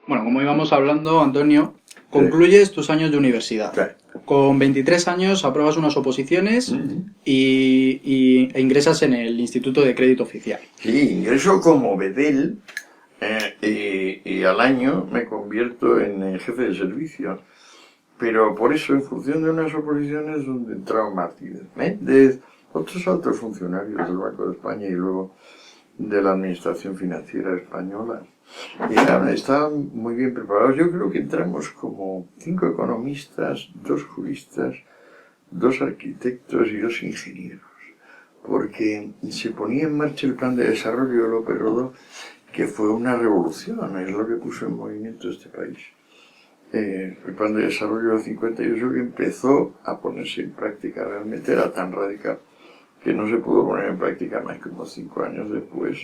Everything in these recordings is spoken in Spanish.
Bueno, como íbamos hablando, Antonio, Sí, concluyes tus años de universidad. sí. Con 23 años apruebas unas oposiciones Ujú. e ingresas en el Instituto de Crédito Oficial. Sí, ingreso como bedel y al año me convierto en jefe de servicio. Pero por eso, en función de unas oposiciones donde entraron Martínez Méndez, otros altos funcionarios del Banco de España y luego de la Administración Financiera Española, estaban muy bien preparados. Yo creo que entramos como 5 economistas, 2 juristas, 2 arquitectos y 2 ingenieros, porque se ponía en marcha el plan de desarrollo de López Rodó, que fue una revolución, es lo que puso en movimiento este país. El plan de desarrollo del 58 que empezó a ponerse en práctica, realmente era tan radical que no se pudo poner en práctica más que unos 5 años después,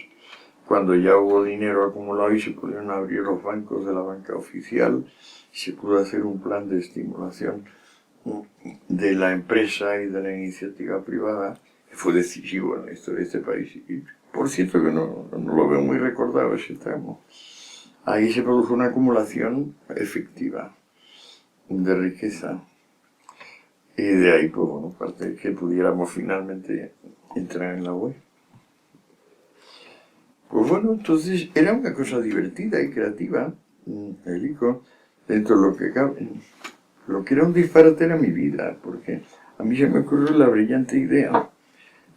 cuando ya hubo dinero acumulado y se pudieron abrir los bancos de la banca oficial, se pudo hacer un plan de estimulación de la empresa y de la iniciativa privada, que fue decisivo en la historia de este país. Y por cierto que no lo veo muy recordado ese tramo. Ahí se produjo una acumulación efectiva de riqueza. Y de ahí, pues bueno, parte de que pudiéramos finalmente entrar en la web. Pues bueno, entonces era una cosa divertida y creativa, el ICO, dentro de lo que cabe. Lo que era un disparate era mi vida, porque a mí se me ocurrió la brillante idea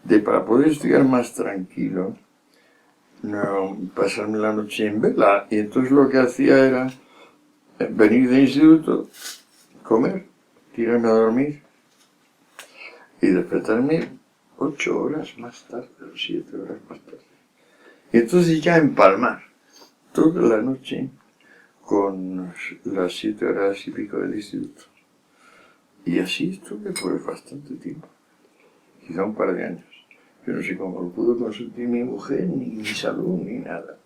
de, para poder estudiar más tranquilo, no, pasarme la noche en vela. Y entonces lo que hacía era venir de instituto, comer, tirarme a dormir y despertarme 8 horas más tarde, o 7 horas más tarde. Y entonces ya empalmar toda la noche con las 7 horas y pico del instituto. Y así estuve por bastante tiempo, quizá un par de años. Yo no sé cómo lo pudo consentir mi mujer, ni mi salud, ni nada.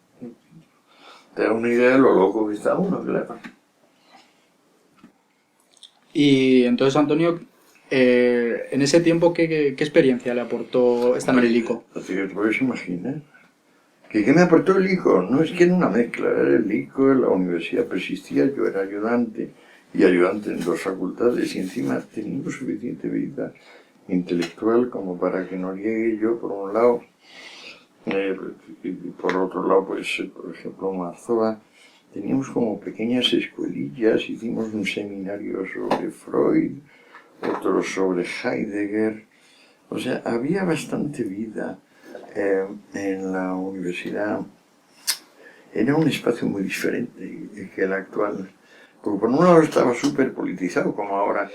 Te da una idea de lo loco que está uno, claro. Y entonces, Antonio, en ese tiempo, ¿qué experiencia le aportó estar en el ICO? Así que te puedes imaginar. ¿Qué me aportó el ICO? No es que era una mezcla, era el ICO, la universidad persistía, yo era ayudante y ayudante en 2 facultades y encima teníamos suficiente vida intelectual como para que no llegue yo por un lado y por otro lado, pues por ejemplo Marzoa, teníamos como pequeñas escuelillas, hicimos un seminario sobre Freud, otro sobre Heidegger, o sea, había bastante vida en la universidad. Era un espacio muy diferente que el actual, porque por un lado estaba súper politizado como ahora,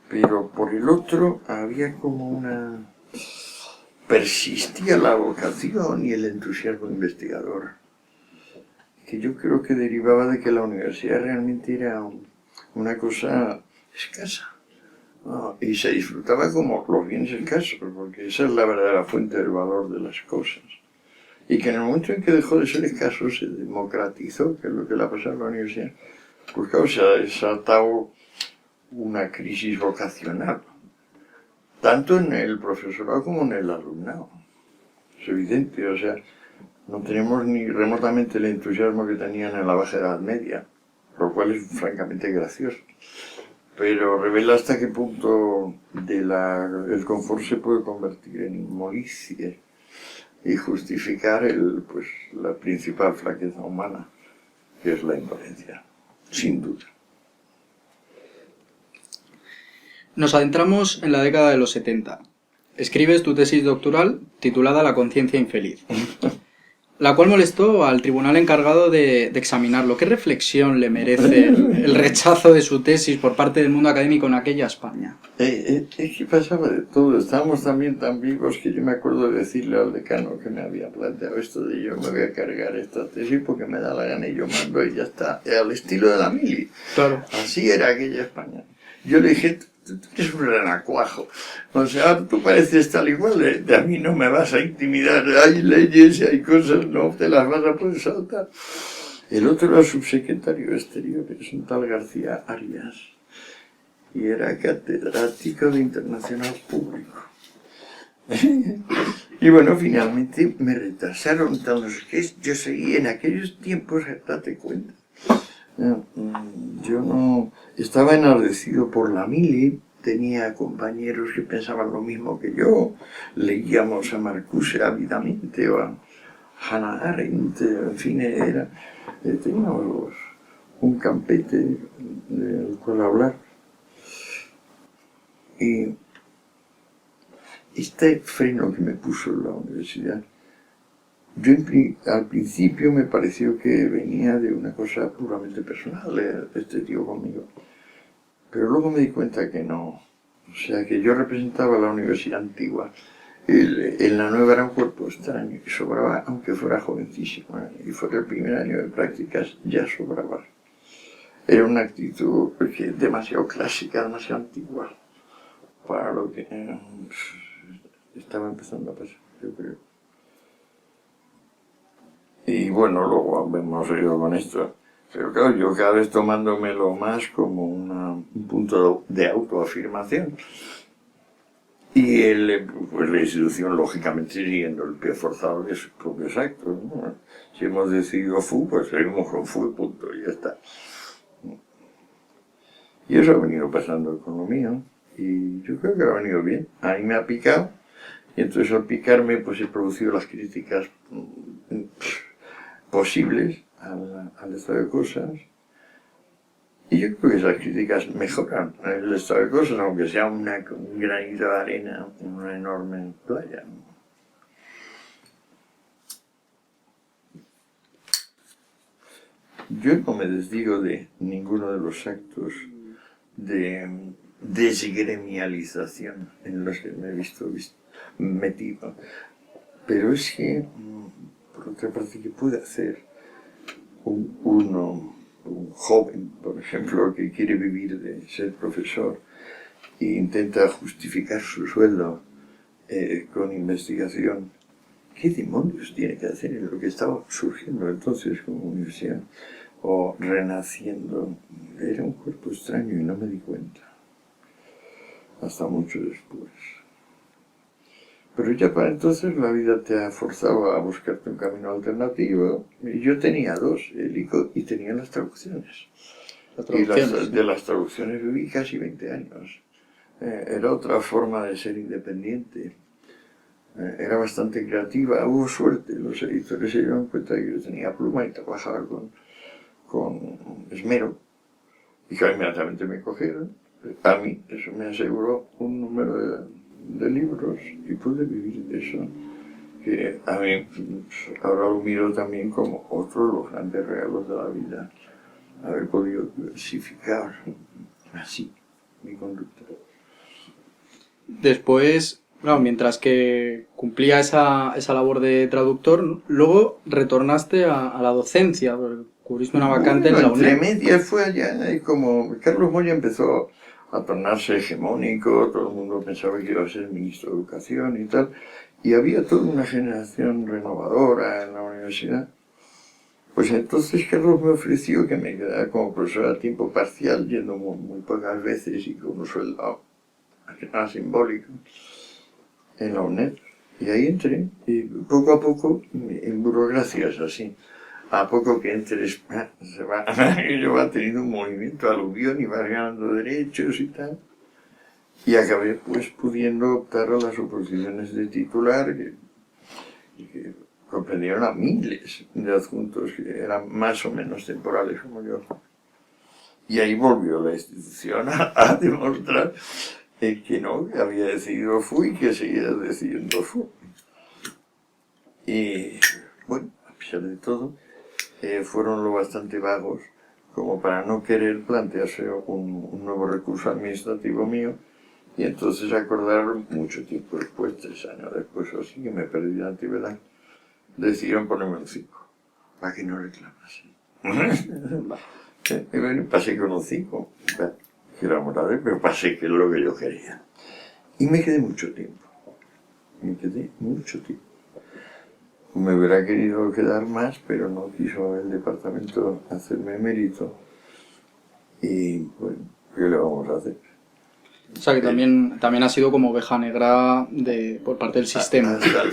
pero por el otro había como persistía la vocación y el entusiasmo investigador, que yo creo que derivaba de que la universidad realmente era una cosa escasa. ¿No? Y se disfrutaba como los bienes escasos, porque esa es la verdadera fuente del valor de las cosas. Y que en el momento en que dejó de ser escaso se democratizó, que es lo que le ha pasado a la universidad, pues claro, se ha desatado una crisis vocacional, tanto en el profesorado como en el alumnado. Es evidente, o sea, no tenemos ni remotamente el entusiasmo que tenían en la Baja Edad Media, lo cual es francamente gracioso. Pero revela hasta qué punto el confort se puede convertir en inmolicie y justificar la principal flaqueza humana, que es la indolencia, sin duda. Nos adentramos en la década de los 70. Escribes tu tesis doctoral titulada La conciencia infeliz, la cual molestó al tribunal encargado de examinarlo. ¿Qué reflexión le merece el rechazo de su tesis por parte del mundo académico en aquella España? Es que pasaba de todo, estábamos también tan vivos que yo me acuerdo de decirle al decano que me había planteado esto de yo me voy a cargar esta tesis porque me da la gana y yo mando y ya está, al estilo de la mili. Claro. Así era aquella España. Yo le dije, tú eres un renacuajo, o sea, tú pareces tal igual, de a mí no me vas a intimidar, hay leyes y hay cosas, no te las vas a poder saltar. El otro era subsecretario de Exteriores, un tal García Arias, y era catedrático de Internacional Público. Y bueno, finalmente me retrasaron tantos que yo seguí en aquellos tiempos, date cuenta, Yo no estaba enardecido por la mili, tenía compañeros que pensaban lo mismo que yo, leíamos a Marcuse ávidamente o a Hannah Arendt, en fin, teníamos un campete del cual hablar. Y este freno que me puso la universidad, yo al principio me pareció que venía de una cosa puramente personal, este tío conmigo. Pero luego me di cuenta que no. O sea, que yo representaba la universidad antigua. En la nueva era un cuerpo extraño y sobraba, aunque fuera jovencísimo. Y fuera el primer año de prácticas, ya sobraba. Era una actitud demasiado clásica, demasiado antigua para lo que estaba empezando a pasar, yo creo. Y bueno, luego hemos ido con esto. Pero claro, yo cada vez tomándomelo más como un punto de autoafirmación. Y pues la institución, lógicamente, siguiendo el pie forzado de sus propios actos, ¿no? Si hemos decidido FU, pues seguimos con FU, punto, y ya está. Y eso ha venido pasando con lo mío. Y yo creo que ha venido bien. A mí me ha picado. Y entonces al picarme, pues he producido las críticas posibles al estado de cosas. Y yo creo que esas críticas mejoran el estado de cosas, aunque sea un granito de arena en una enorme playa. Yo no me desdigo de ninguno de los actos de desgremialización en los que me he visto metido. Pero es que, por otra parte, ¿qué puede hacer un joven, por ejemplo, que quiere vivir de ser profesor e intenta justificar su sueldo con investigación? ¿Qué demonios tiene que hacer en lo que estaba surgiendo entonces como universidad o renaciendo? Era un cuerpo extraño y no me di cuenta hasta mucho después. Pero ya para entonces la vida te ha forzado a buscarte un camino alternativo. Y yo tenía dos, el ICO y tenía las traducciones. Y de las traducciones viví casi 20 años. Era otra forma de ser independiente. Era bastante creativa, hubo suerte, los editores se dieron cuenta de que yo tenía pluma y trabajaba con esmero. Y que inmediatamente me cogieron. A mí eso me aseguró un número de libros y pude vivir de eso, que a mí ahora lo miro también como otro de los grandes regalos de la vida, haber podido diversificar así mi conducta. Después, claro, mientras que cumplía esa labor de traductor, ¿no? Luego retornaste a la docencia, cubriste una vacante en la UNED. Entre medias fue allá, y como Carlos Moya empezó a tornarse hegemónico, todo el mundo pensaba que iba a ser ministro de Educación y tal, y había toda una generación renovadora en la universidad. Pues entonces Carlos me ofreció que me quedara como profesor a tiempo parcial, yendo muy pocas veces y con un sueldo simbólico en la UNED. Y ahí entré, y poco a poco, en burocracias así. A poco que entres, yo va teniendo un movimiento aluvión y vas ganando derechos y tal. Y acabé pues pudiendo optar a las oposiciones de titular que comprendieron a miles de adjuntos que eran más o menos temporales como yo. Y ahí volvió la institución a demostrar que no, que había decidido FUI y que seguía decidiendo FUI. Y bueno, a pesar de todo, fueron lo bastante vagos como para no querer plantearse un nuevo recurso administrativo mío, y entonces acordaron mucho tiempo después, 3 años después o así, que me perdí la antigüedad, decidieron ponerme un 5 para que no reclamasen. Y bueno, pasé con un 5, que era morado, pero pasé, que es lo que yo quería. Y me quedé mucho tiempo. Me hubiera querido quedar más, pero no quiso el departamento hacerme mérito. Y bueno, ¿qué le vamos a hacer? O sea que también ha sido como oveja negra por parte del sistema. Hasta el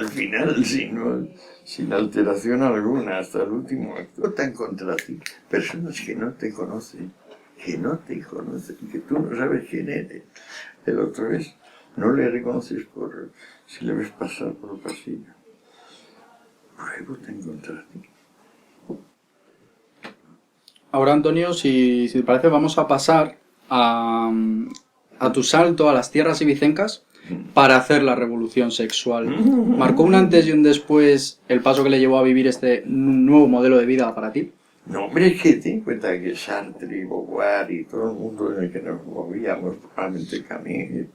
final, sin alteración alguna, hasta el último acto, tan contra ti. Personas que no te conocen, que tú no sabes quién eres. El otro es, no le reconoces si le ves pasar por el pasillo. Luego votan contra ti. Ahora, Antonio, si te parece, vamos a pasar a tu salto a las tierras ibicencas para hacer la revolución sexual. ¿Marcó un antes y un después el paso que le llevó a vivir este nuevo modelo de vida para ti? No, hombre, es que ten en cuenta que Sartre y Beauvoir y todo el mundo en el que nos movíamos, probablemente Camus,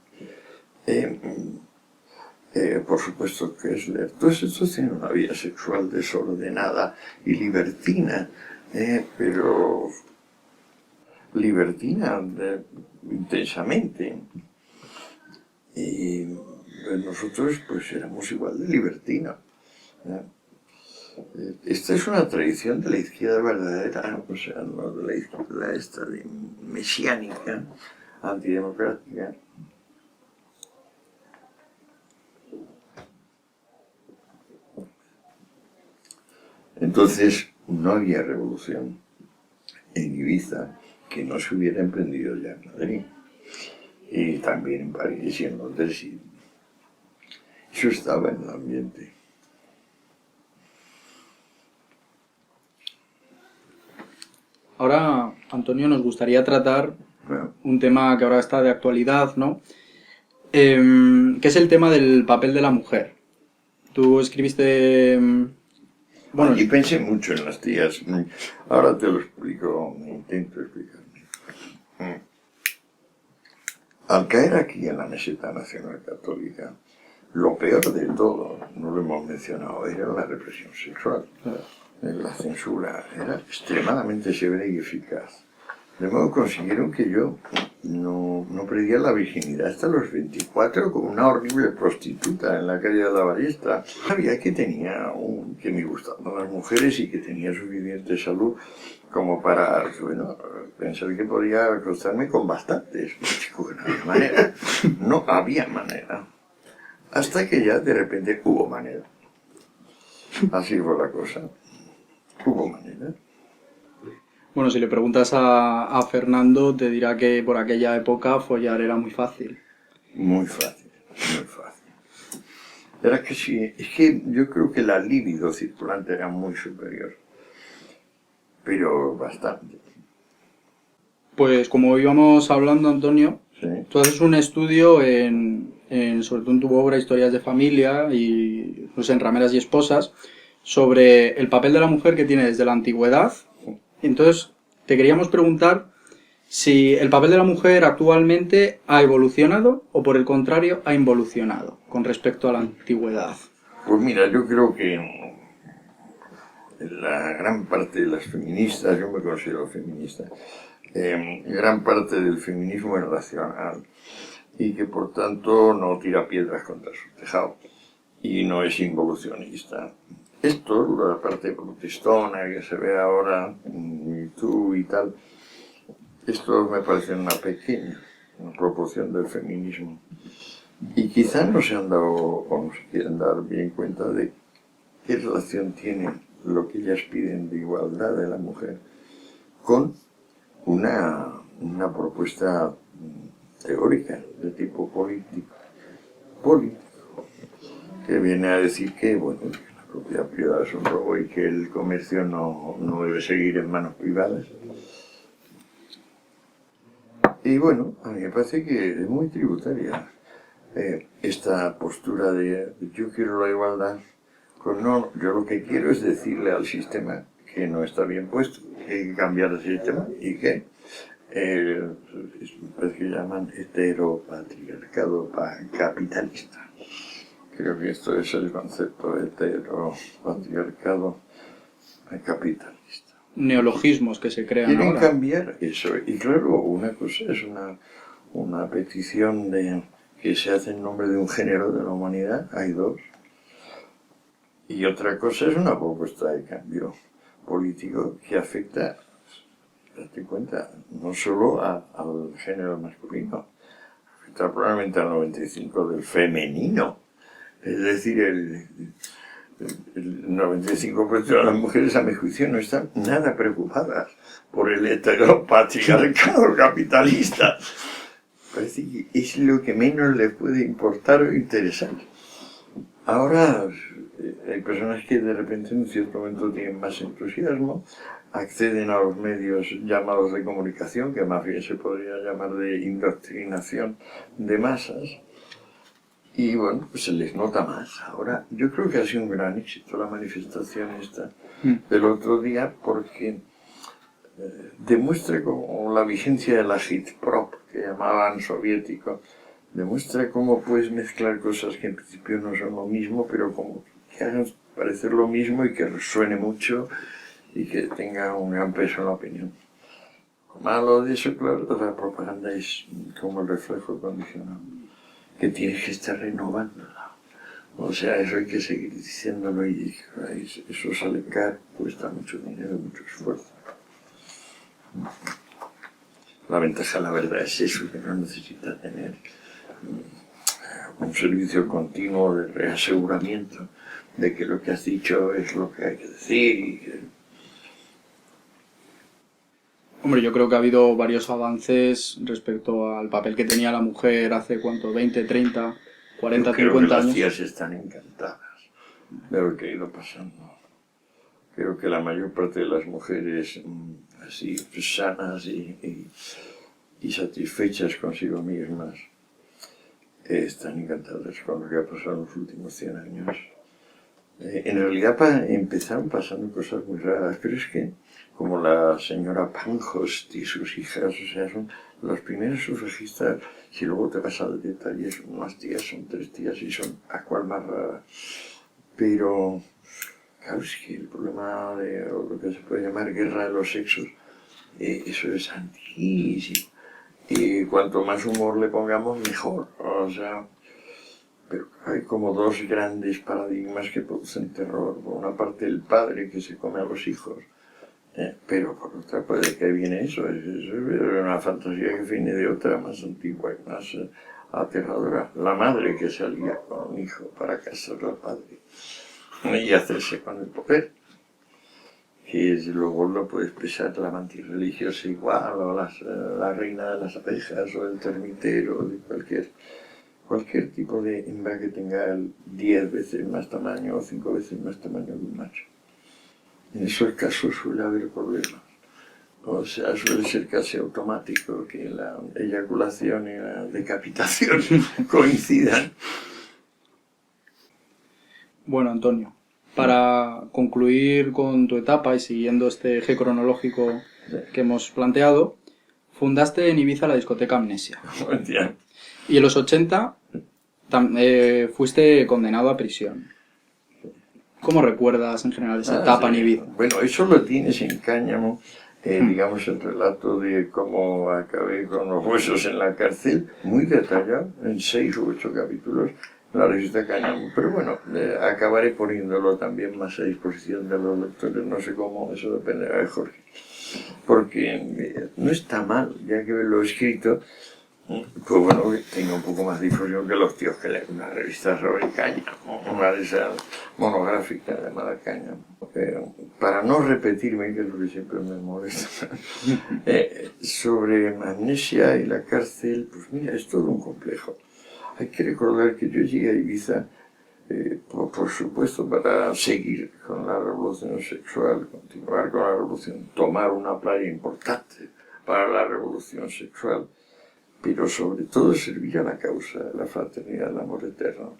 por supuesto Kessler, todos estos tienen una vida sexual desordenada y libertina, pero libertina intensamente. Y nosotros pues éramos igual de libertinos. Esta es una tradición de la izquierda verdadera, o sea, no de la izquierda esta de mesiánica, antidemocrática. Entonces, no había revolución en Ibiza que no se hubiera emprendido ya en Madrid, y también en París y en Londres, y eso estaba en el ambiente. Ahora, Antonio, nos gustaría tratar un tema que ahora está de actualidad, ¿no? Que es el tema del papel de la mujer. Tú escribiste... Bueno, y pensé mucho en las tías. Ahora te lo explico, intento explicarme. Al caer aquí en la meseta nacional católica, lo peor de todo, no lo hemos mencionado, era la represión sexual. La censura era extremadamente severa y eficaz. De modo consiguieron que yo no perdiera la virginidad hasta los 24 con una horrible prostituta en la calle de la Ballesta. Sabía que que me gustaban las mujeres y que tenía suficiente salud como para, bueno, pensar que podía acostarme con bastantes. Chico, que no había manera. No había manera. Hasta que ya de repente hubo manera. Así fue la cosa. Hubo manera. Bueno, si le preguntas a Fernando, te dirá que por aquella época follar era muy fácil. Muy fácil, muy fácil. Era que sí, es que yo creo que la libido circulante era muy superior, pero bastante. Pues como íbamos hablando, Antonio, ¿Sí? tú haces un estudio sobre todo en tu obra Historias de Familia y pues, en Rameras y Esposas, sobre el papel de la mujer que tiene desde la antigüedad. Entonces, te queríamos preguntar si el papel de la mujer actualmente ha evolucionado o por el contrario ha involucionado con respecto a la antigüedad. Pues mira, yo creo que la gran parte de las feministas, yo me considero feminista, gran parte del feminismo es racional y que por tanto no tira piedras contra su tejado y no es involucionista. Esto, la parte protestona que se ve ahora, tú y tal, esto me parece una pequeña proporción del feminismo. Y quizá no se han dado o no se quieren dar bien cuenta de qué relación tiene lo que ellas piden de igualdad de la mujer con una propuesta teórica de tipo político, que viene a decir que, bueno, la propiedad privada es un robo y que el comercio no debe seguir en manos privadas. Y bueno, a mí me parece que es muy tributaria esta postura de yo quiero la igualdad, pues no, yo lo que quiero es decirle al sistema que no está bien puesto, que hay que cambiar el sistema y que parece que llaman heteropatriarcado capitalista. Creo que esto es el concepto de heteropatriarcado capitalista. Neologismos que se crean Quieren ahora. cambiar eso. Y claro, una cosa es una petición que se hace en nombre de un género de la humanidad, hay dos. Y otra cosa es una propuesta de cambio político que afecta date cuenta, no solo al género masculino, afecta probablemente al 95% del femenino. Es decir, el 95% de las mujeres, a mi juicio, no están nada preocupadas por el heteropatriarcado capitalista. Parece que es lo que menos les puede importar o interesar. Ahora hay personas que de repente en cierto momento tienen más entusiasmo, acceden a los medios llamados de comunicación, que más bien se podría llamar de indoctrinación de masas, y bueno, pues se les nota más. Ahora, yo creo que ha sido un gran éxito la manifestación esta del otro día, porque demuestra como la vigencia de la agitprop, que llamaban soviético, demuestra cómo puedes mezclar cosas que en principio no son lo mismo, pero como que hagan parecer lo mismo y que resuene mucho y que tenga un gran peso en la opinión. Lo malo de eso, claro, la propaganda es como el reflejo condicionado, que tienes que estar renovándola. O sea, eso hay que seguir diciéndolo y eso sale caro, cuesta mucho dinero, mucho esfuerzo. La ventaja, la verdad, es eso, que no necesita tener un servicio continuo de reaseguramiento de que lo que has dicho es lo que hay que decir y que... Hombre, yo creo que ha habido varios avances respecto al papel que tenía la mujer hace, ¿cuánto? 20, 30, 40, yo creo 50 que años. las tías están encantadas de lo que ha ido pasando. Creo que la mayor parte de las mujeres así sanas y satisfechas consigo mismas están encantadas con lo que ha pasado en los últimos 100 años. En realidad empezaron pasando cosas muy raras, pero es que, como la señora Pankhurst y sus hijas, o sea, son los primeros sufragistas, si luego te vas al detalle, son unas tías, son 3 tías y son a cual más rara. Pero, claro, es que el problema de lo que se puede llamar guerra de los sexos, eso es antiquísimo. Y cuanto más humor le pongamos, mejor. O sea, pero hay como 2 grandes paradigmas que producen terror. Por una parte, el padre que se come a los hijos, pero por otra, pues ¿de qué viene eso? Es una fantasía que viene de otra más antigua y más aterradora. La madre que se alía con un hijo para casar al padre y hacerse con el poder. Y luego lo puedes pesar la mantis religiosa igual, o la reina de las abejas, o el termitero, de cualquier tipo de hembra que tenga 10 veces más tamaño o 5 veces más tamaño que un macho. En esos casos suele haber problemas. O sea, suele ser casi automático que la eyaculación y la decapitación coincidan. Bueno, Antonio, para concluir con tu etapa y siguiendo este eje cronológico que hemos planteado, fundaste en Ibiza la discoteca Amnesia. Y en los 80 fuiste condenado a prisión. ¿Cómo recuerdas en general esa etapa en Ibiza? Bueno, eso lo tienes en Cáñamo, digamos el relato de cómo acabé con los huesos en la cárcel, muy detallado, en 6 u 8 capítulos, en la revista Cáñamo. Pero bueno, acabaré poniéndolo también más a disposición de los lectores, no sé cómo, eso dependerá de Jorge. Porque no está mal, ya que lo he escrito, pues bueno, tengo un poco más de difusión que los tíos que leen una revista sobre Cáñamo, una de esas monográficas llamada Cáñamo. Para no repetirme, que es lo que siempre me molesta, sobre Amnesia y la cárcel, pues mira, es todo un complejo. Hay que recordar que yo llegué a Ibiza, por supuesto, para seguir con la revolución sexual, continuar con la revolución, tomar una playa importante para la revolución sexual, pero sobre todo servir a la causa de la fraternidad del amor eterno,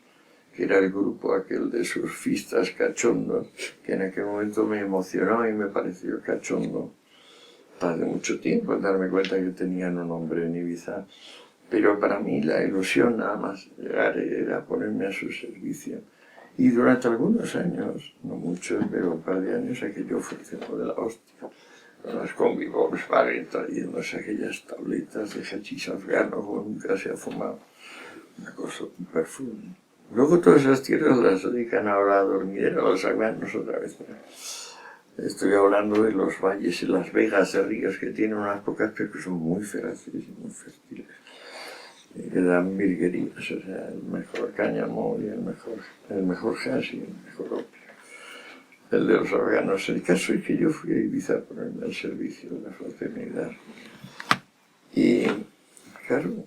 que era el grupo aquel de surfistas cachondos, que en aquel momento me emocionó y me pareció cachondo. Tardé mucho tiempo en darme cuenta que tenían un nombre en Ibiza, pero para mí la ilusión nada más llegar era ponerme a su servicio. Y durante algunos años, no muchos, pero un par de años, aquello funcionó de la hostia. Con las combi Volkswagen trayéndose aquellas tabletas de hachís afgano como nunca se ha fumado. Una cosa, un perfume. Luego todas esas tierras las dedican ahora a dormidera, a los afganos otra vez. Estoy hablando de los valles y las vegas de ríos que tienen unas pocas pero que son muy feraces y muy fértiles. Que dan virguerías, o sea, el mejor cáñamo y el mejor gas y el mejor opio. El de los órganos. El caso es que yo fui a Ibiza a ponerme al servicio de la fraternidad. Y, claro,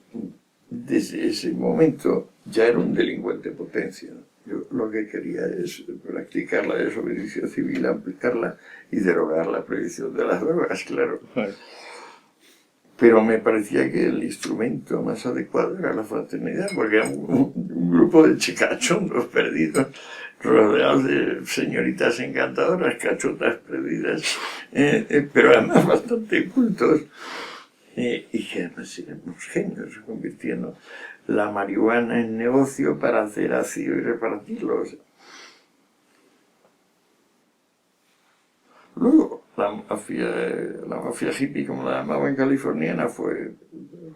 desde ese momento ya era un delincuente en potencia. Yo lo que quería es practicar la desobediencia civil, aplicarla y derogar la prohibición de las drogas, claro. Pero me parecía que el instrumento más adecuado era la fraternidad, porque era un grupo de chicachondos perdidos, rodeados de señoritas encantadoras, cachotas perdidas, pero además bastante cultos, y que además éramos genios, convirtiendo la marihuana en negocio para hacer ácido y repartirlo. Luego, la mafia hippie, como la llamaban californiana, fue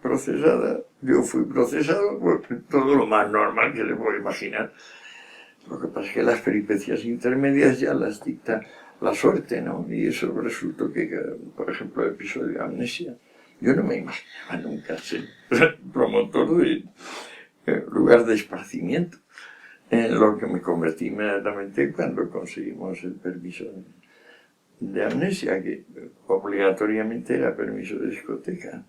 procesada. Yo fui procesado por todo lo más normal que le puedo imaginar. Lo que pasa es que las peripecias intermedias ya las dicta la suerte, ¿no? Y eso resultó que, por ejemplo, el episodio de Amnesia, yo no me imaginaba nunca ser promotor de lugar de esparcimiento, en lo que me convertí inmediatamente cuando conseguimos el permiso de Amnesia, que obligatoriamente era permiso de discoteca,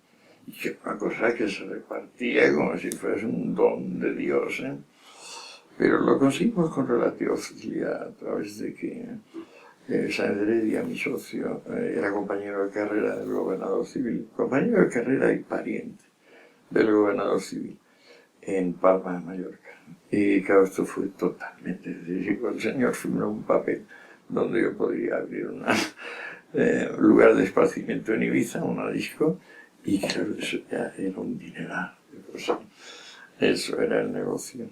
y que una cosa que se repartía como si fuese un don de Dios, ¿eh? Pero lo conseguimos con relativa facilidad a través de que Sáenz de Heredia, mi socio, era compañero de carrera del gobernador civil, compañero de carrera y pariente del gobernador civil en Palma de Mallorca. Y claro, esto fue totalmente decisivo. El señor firmó un papel donde yo podría abrir un lugar de esparcimiento en Ibiza, una disco, y claro, eso ya era un dineral. Eso era el negocio.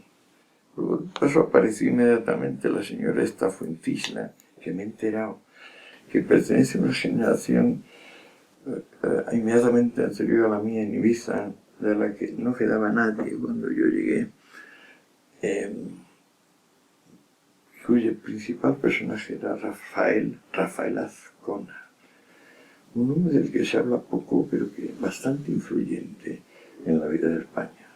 Luego paso apareció inmediatamente la señora esta Fuentisla, que me he enterado que pertenece a una generación inmediatamente anterior a la mía en Ibiza, de la que no quedaba nadie cuando yo llegué, cuyo principal personaje era Rafael Azcona, un hombre del que se habla poco, pero que es bastante influyente en la vida de España.